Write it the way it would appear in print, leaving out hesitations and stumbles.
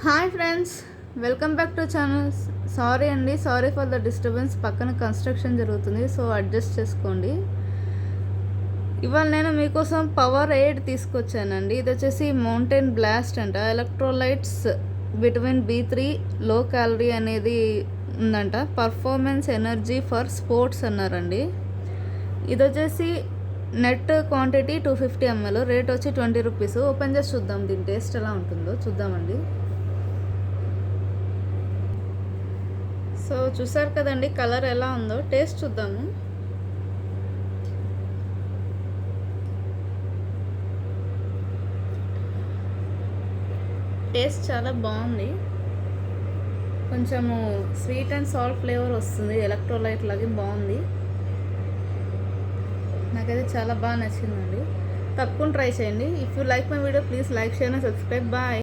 Hi friends, welcome back to channel. Sorry for the disturbance. పక్కన construction జరుగుతుంది, so adjust చేసుకోండి. ఇవాళ నేను మీకోసం పవర్ ఎయిడ్ తీసుకొచ్చానండి. ఇది వచ్చేసి మౌంటైన్ బ్లాస్ట్ అంట. Electrolytes vitamin B3 low calorie అనేది ఉందంట. పర్ఫార్మెన్స్ ఎనర్జీ ఫర్ స్పోర్ట్స్ అన్నారండి. ఇది వచ్చేసి నెట్ క్వాంటిటీ 250 ml, రేట్ వచ్చి 20 రూపీస్. ఓపెన్ చేసి చూద్దాం దీని టేస్ట్ ఎలా ఉంటుందో చూద్దామండి. సో చూసారు కదండి కలర్ ఎలా ఉందో, టేస్ట్ చూద్దాము. టేస్ట్ చాలా బాగుంది. కొంచెము స్వీట్ అండ్ సాల్ట్ ఫ్లేవర్ వస్తుంది. ఎలక్ట్రోలైట్ లాగే బాగుంది. నాకైతే చాలా బాగా నచ్చిందండి. తప్పకుండా ట్రై చేయండి. If you like my video please like, share and subscribe. Bye.